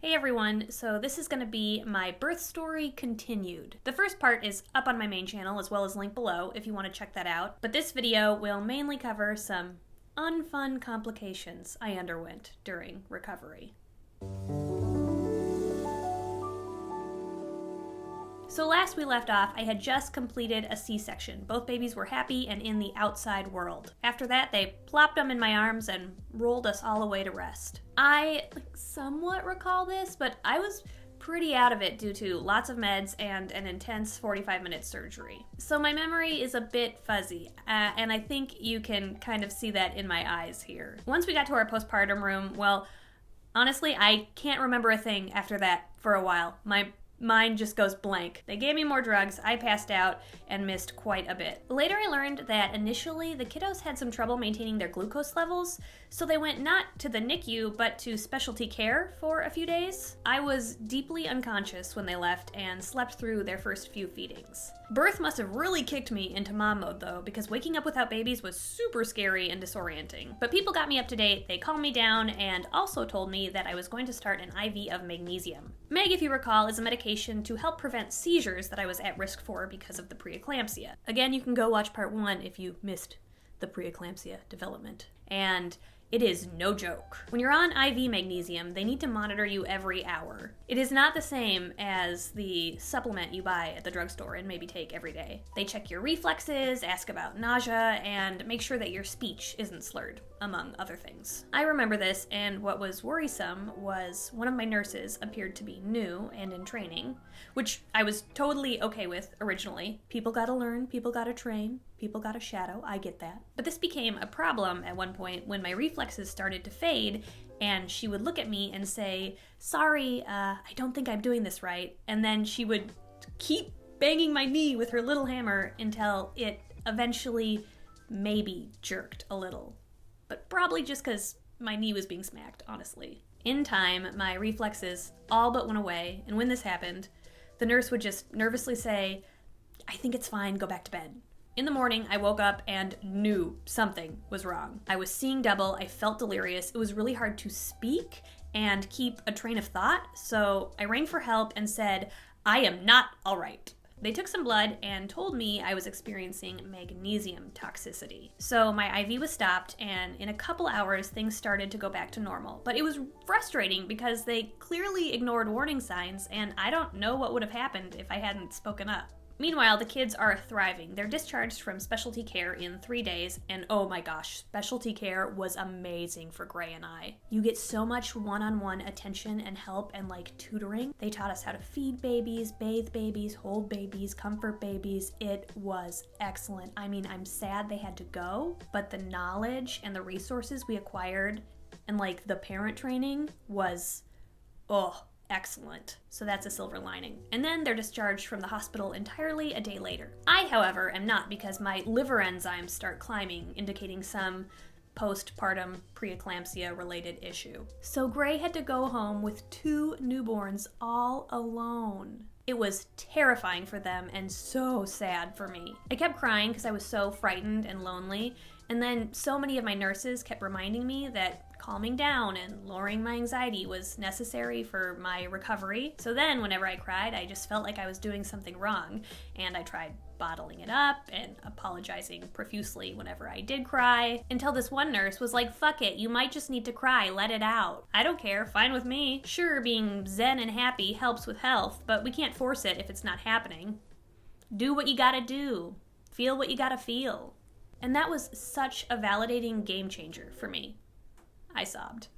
Hey everyone, so this is going to be my birth story continued. The first part is up on my main channel as well as linked below if you want to check that out, but this video will mainly cover some unfun complications I underwent during recovery. So last we left off, I had just completed a C-section. Both babies were happy and in the outside world. After that, they plopped them in my arms and rolled us all away to rest. I somewhat recall this, but I was pretty out of it due to lots of meds and an intense 45-minute surgery. So my memory is a bit fuzzy, and I think you can kind of see that in my eyes here. Once we got to our postpartum room, well, honestly, I can't remember a thing after that for a while. My mind just goes blank. They gave me more drugs, I passed out, and missed quite a bit. Later I learned that initially the kiddos had some trouble maintaining their glucose levels, so they went not to the NICU, but to specialty care for a few days. I was deeply unconscious when they left and slept through their first few feedings. Birth must have really kicked me into mom mode though, because waking up without babies was super scary and disorienting. But people got me up to date, they calmed me down, and also told me that I was going to start an IV of magnesium. Meg, if you recall, is a medication to help prevent seizures that I was at risk for because of the preeclampsia. Again, you can go watch part 1 if you missed the preeclampsia development. And it is no joke. When you're on IV magnesium, they need to monitor you every hour. It is not the same as the supplement you buy at the drugstore and maybe take every day. They check your reflexes, ask about nausea, and make sure that your speech isn't slurred, among other things. I remember this, and what was worrisome was one of my nurses appeared to be new and in training, which I was totally okay with originally. People gotta learn, people gotta train, people gotta shadow, I get that. But this became a problem at one point when my reflexes started to fade, and she would look at me and say, "Sorry, I don't think I'm doing this right." And then she would keep banging my knee with her little hammer until it eventually maybe jerked a little. But probably just because my knee was being smacked, honestly. In time, my reflexes all but went away, and when this happened, the nurse would just nervously say, "I think it's fine, go back to bed." In the morning, I woke up and knew something was wrong. I was seeing double, I felt delirious, it was really hard to speak and keep a train of thought, so I rang for help and said, "I am not all right." They took some blood and told me I was experiencing magnesium toxicity. So my IV was stopped, and in a couple hours things started to go back to normal. But it was frustrating because they clearly ignored warning signs, and I don't know what would have happened if I hadn't spoken up. Meanwhile, the kids are thriving. They're discharged from specialty care in 3 days, and oh my gosh, specialty care was amazing for Gray and I. You get so much one-on-one attention and help and tutoring. They taught us how to feed babies, bathe babies, hold babies, comfort babies. It was excellent. I mean, I'm sad they had to go, but the knowledge and the resources we acquired and the parent training was, excellent. So that's a silver lining. And then they're discharged from the hospital entirely a day later. I, however, am not, because my liver enzymes start climbing, indicating some postpartum preeclampsia related issue. So Gray had to go home with 2 newborns all alone. It was terrifying for them and so sad for me. I kept crying because I was so frightened and lonely, and then so many of my nurses kept reminding me that calming down and lowering my anxiety was necessary for my recovery. So then whenever I cried, I just felt like I was doing something wrong, and I tried bottling it up and apologizing profusely whenever I did cry, until this one nurse was like, "Fuck it, you might just need to cry, let it out." I don't care, fine with me. Sure, being zen and happy helps with health, but we can't force it if it's not happening. Do what you gotta do. Feel what you gotta feel. And that was such a validating game changer for me. I sobbed.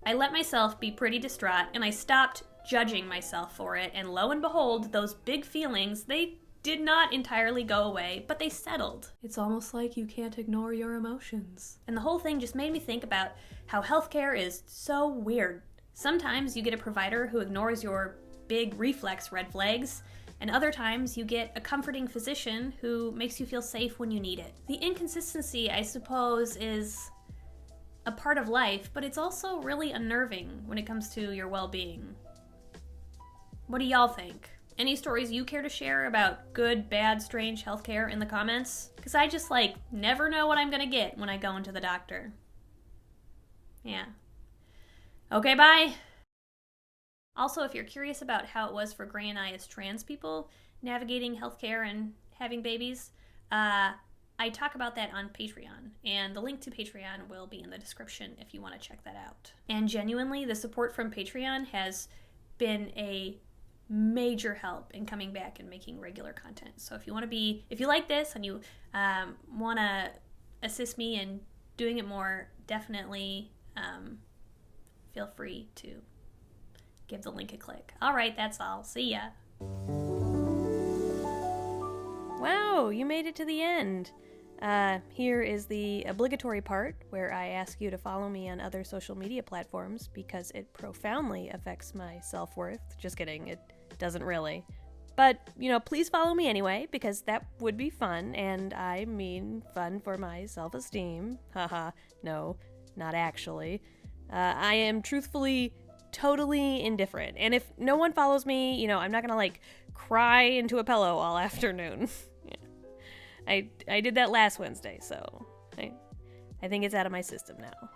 I let myself be pretty distraught, and I stopped judging myself for it, and lo and behold, those big feelings, they did not entirely go away, but they settled. It's almost like you can't ignore your emotions. And the whole thing just made me think about how healthcare is so weird. Sometimes you get a provider who ignores your big reflex red flags, and other times you get a comforting physician who makes you feel safe when you need it. The inconsistency, I suppose, is a part of life, but it's also really unnerving when it comes to your well-being. What do y'all think? Any stories you care to share about good, bad, strange healthcare in the comments? Because I just never know what I'm gonna get when I go into the doctor. Yeah. Okay, bye. Also, if you're curious about how it was for Gray and I as trans people navigating healthcare and having babies, I talk about that on Patreon, and the link to Patreon will be in the description if you want to check that out. And genuinely, the support from Patreon has been a major help in coming back and making regular content. So if you like this and you want to assist me in doing it more, definitely feel free to give the link a click. All right, that's all. See ya. Wow, you made it to the end. Here is the obligatory part where I ask you to follow me on other social media platforms because it profoundly affects my self-worth. Just kidding, it doesn't really. But, please follow me anyway because that would be fun, and I mean fun for my self-esteem. Haha, no, not actually. I am truthfully totally indifferent, and if no one follows me, I'm not gonna, cry into a pillow all afternoon. I did that last Wednesday, so I think it's out of my system now.